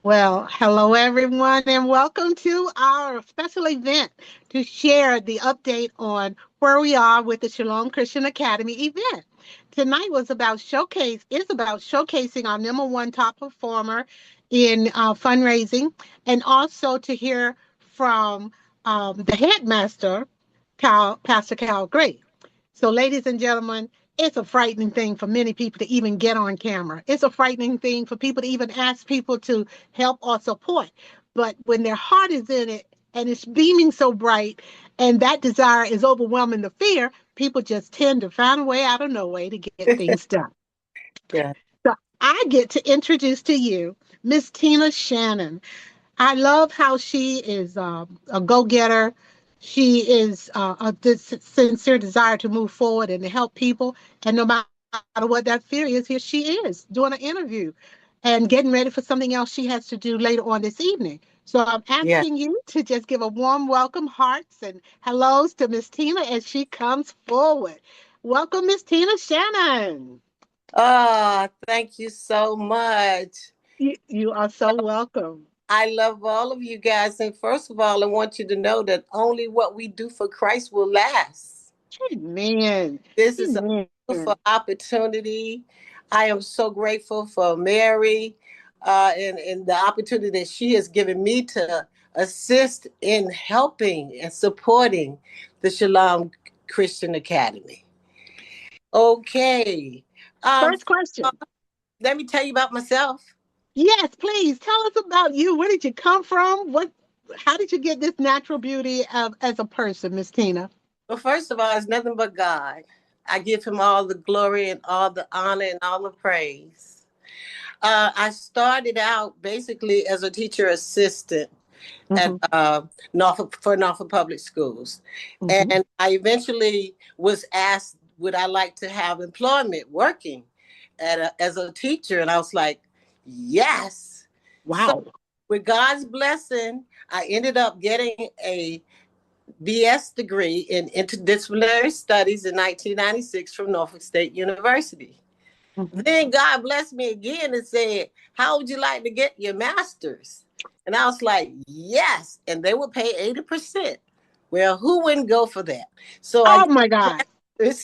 Well, hello everyone, and welcome to our special event to share the update on where we are with the Shalom Christian Academy event. Tonight is about showcasing our number one top performer in fundraising, and also to hear from the headmaster, Pastor Cal Gray. So, ladies and gentlemen, it's a frightening thing for many people to even get on camera. It's a frightening thing for people to even ask people to help or support. But when their heart is in it and it's beaming so bright and that desire is overwhelming the fear, people just tend to find a way out of no way to get things done. Yeah. So I get to introduce to you Miss Tina Shannon. I love how she is a go-getter. She is sincere desire to move forward and to help people. And no matter what that fear is, here she is doing an interview and getting ready for something else she has to do later on this evening. So I'm Yeah. asking you to just give a warm welcome, hearts and hellos to Miss Tina as she comes forward. Welcome, Miss Tina Shannon. Oh, thank you so much. You are so welcome. I love all of you guys. And first of all, I want you to know that only what we do for Christ will last. Amen. This is a Amen. beautiful opportunity. I am so grateful for Mary and the opportunity that she has given me to assist in helping and supporting the Shalom Christian Academy. Okay. Um, First question. Let me tell you about myself. Yes, please tell us about you. Where did you come from? How did you get this natural beauty as a person, Miss Tina? Well, first of all, it's nothing but God. I give him all the glory and all the honor and all the praise. I started out basically as a teacher assistant at Hmm. Norfolk Public Schools. Hmm. And I eventually was asked, would I like to have employment working as a teacher? And I was like, yes. So Wow. with God's blessing, I ended up getting a BS degree in interdisciplinary studies in 1996 from Norfolk State University. Hmm. Then God blessed me again and said, how would you like to get your master's? And I was like, yes. And they would pay 80%. Well, who wouldn't go for that? So I Oh my God.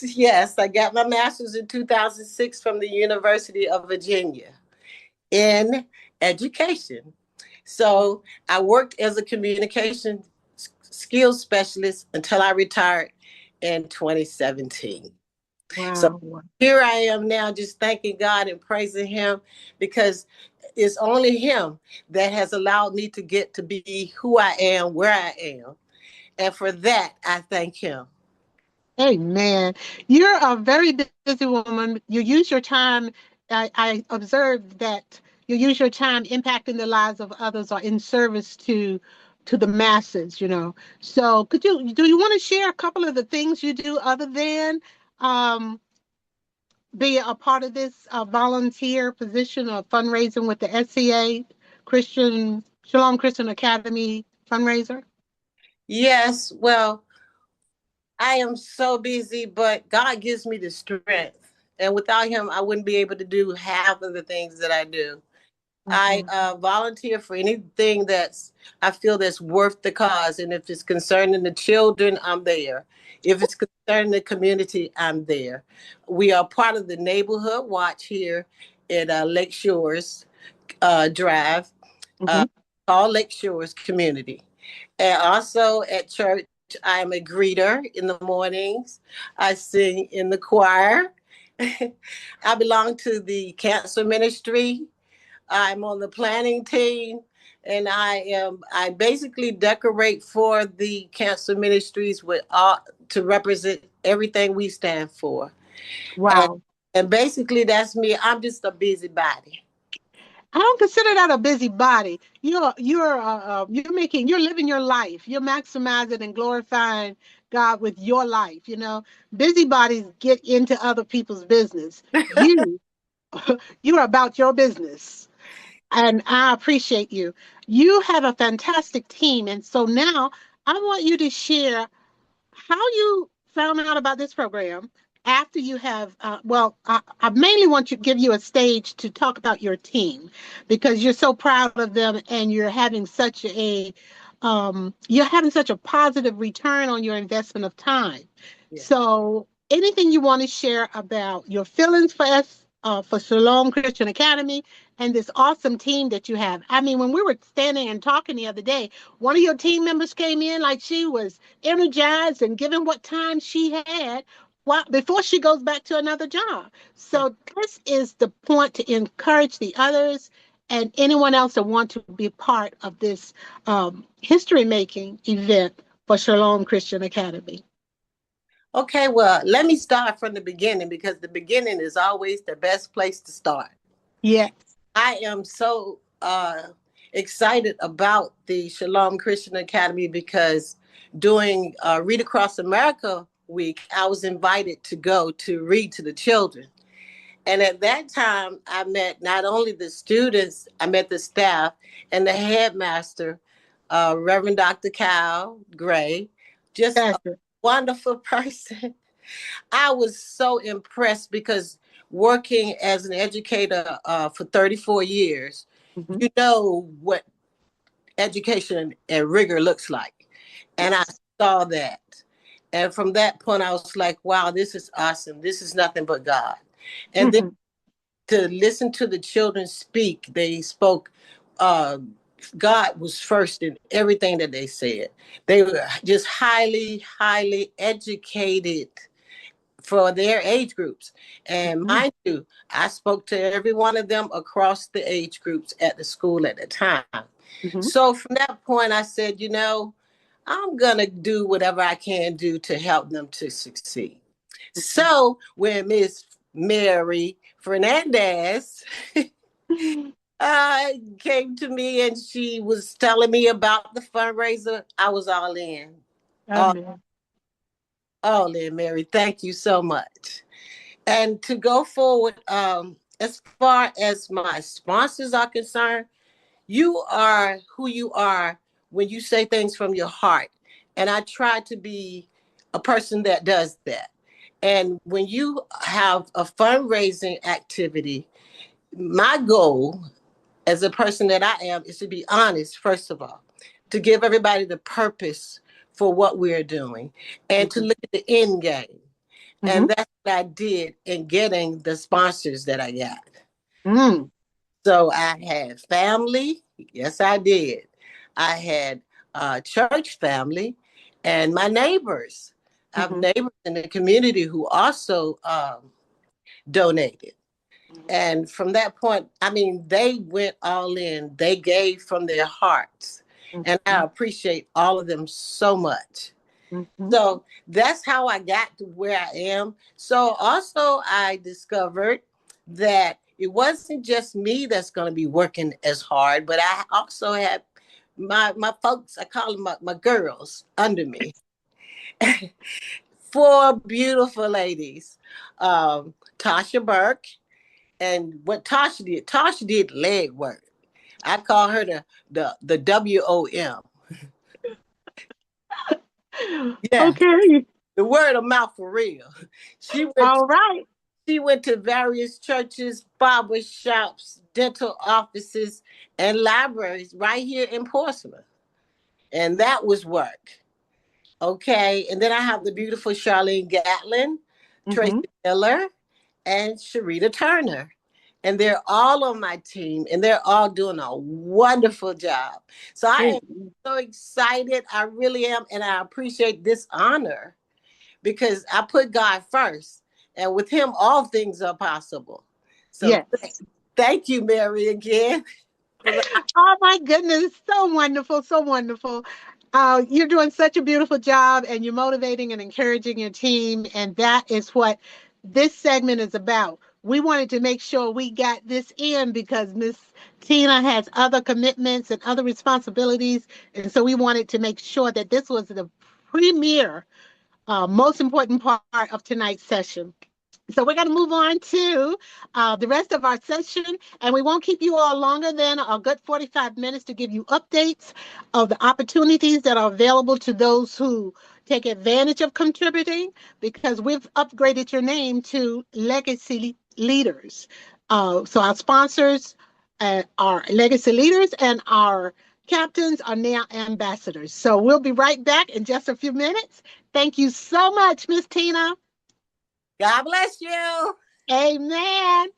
yes, I got my master's in 2006 from the University of Virginia in education. So I worked as a communication skills specialist until I retired in 2017. So Wow. here I am now just thanking God and praising him because it's only him that has allowed me to get to be who I am, where I am. And for that, I thank him. Amen. You're a very busy woman. You use your time. I observed that you use your time impacting the lives of others or in service to the masses, you know. So do you want to share a couple of the things you do other than um, be a part of this volunteer position of fundraising with the SCA Shalom Christian Academy fundraiser? Yes, well, I am so busy, but God gives me the strength. And without him, I wouldn't be able to do half of the things that I do. I Mhm. volunteer for anything that's I feel that's worth the cause, and if it's concerning the children, I'm there. If it's concerning the community, I'm there. We are part of the neighborhood watch here at Lake Shores Drive, uh, Mhm. called Lake Shores Community, and also at church. I'm a greeter in the mornings. I sing in the choir. I belong to the cancer ministry. I'm on the planning team, and I basically decorate for the cancer ministries with all to represent everything we stand for. And Wow. and basically that's me. I'm just a busybody. I don't consider that a busybody. You're living your life. You're maximizing and glorifying God with your life. You know, busybodies get into other people's business. You you're about your business, and I appreciate you. You have a fantastic team, and so now I want you to share how you found out about this program after you have, I mainly want to give you a stage to talk about your team because you're so proud of them and you're having such a positive return on your investment of time. Yeah. So, anything you want to share about your feelings for us, for Shalom Christian Academy and this awesome team that you have? I mean, when we were standing and talking the other day, one of your team members came in like she was energized and given what time she had before she goes back to another job. So this is the point to encourage the others and anyone else that want to be part of this history making event for Shalom Christian Academy. Okay, well, let me start from the beginning because the beginning is always the best place to start. Yes. I am so excited about the Shalom Christian Academy because during Read Across America week, I was invited to go to read to the children. And at that time, I met not only the students, I met the staff and the headmaster, Reverend Dr. Cal Gray, just a Pastor. wonderful person. I was so impressed because working as an educator for 34 years, Mm-hmm. you know what education and rigor looks like. And I Yes. saw that. And from that point, I was like, wow, this is awesome. This is nothing but God. And then Mm-hmm. to listen to the children speak, they spoke. Uh, God was first in everything that they said. They were just highly, highly educated for their age groups. And Mm-hmm. mind you, I spoke to every one of them across the age groups at the school at the time. Mm-hmm. So from that point, I said, I'm going to do whatever I can do to help them to succeed. So when Miss Mary Fernandez came to me and she was telling me about the fundraiser, I was all in. All, Amen. all in, Mary. Thank you so much. And to go forward, as far as my sponsors are concerned, you are who you are when you say things from your heart. And I try to be a person that does that. And when you have a fundraising activity, my goal as a person that I am is to be honest, first of all, to give everybody the purpose for what we're doing and to Mm-hmm. look at the end game. Mm-hmm. And that's what I did in getting the sponsors that I got. Mm-hmm. So I had family. Yes, I did. I had church family and my neighbors. I have Mm-hmm. neighbors in the community who also donated. And from that point, I mean, they went all in. They gave from their hearts. And I appreciate all of them so much. Mm-hmm. So that's how I got to where I am. So also I discovered that it wasn't just me that's going to be working as hard, but I also had my folks, I call them my girls under me. Four beautiful ladies. Tasha Burke. And what Tasha did leg work. I call her the WOM. Yeah, Okay. the word of mouth for real. She went All right. She went to various churches, barber shops, dental offices, and libraries right here in Portsmouth. And that was work. Okay. And then I have the beautiful Charlene Gatlin, Tracy Mm-hmm. Miller, and Sharita Turner. And they're all on my team and they're all doing a wonderful job. So I am so excited. I really am. And I appreciate this honor because I put God first, and with Him, all things are possible. So Yes. thank you, Mary, again. Oh my goodness, so wonderful, so wonderful. You're doing such a beautiful job and you're motivating and encouraging your team. And that is what this segment is about. We wanted to make sure we got this in because Miss Tina has other commitments and other responsibilities. And so we wanted to make sure that this was the premier, most important part of tonight's session. So we're going to move on to the rest of our session, and we won't keep you all longer than a good 45 minutes to give you updates of the opportunities that are available to those who Take advantage of contributing because we've upgraded your name to Legacy Leaders. So our sponsors are Legacy Leaders, and our captains are now ambassadors. So we'll be right back in just a few minutes. Thank you so much, Miss Tina. God bless you. Amen.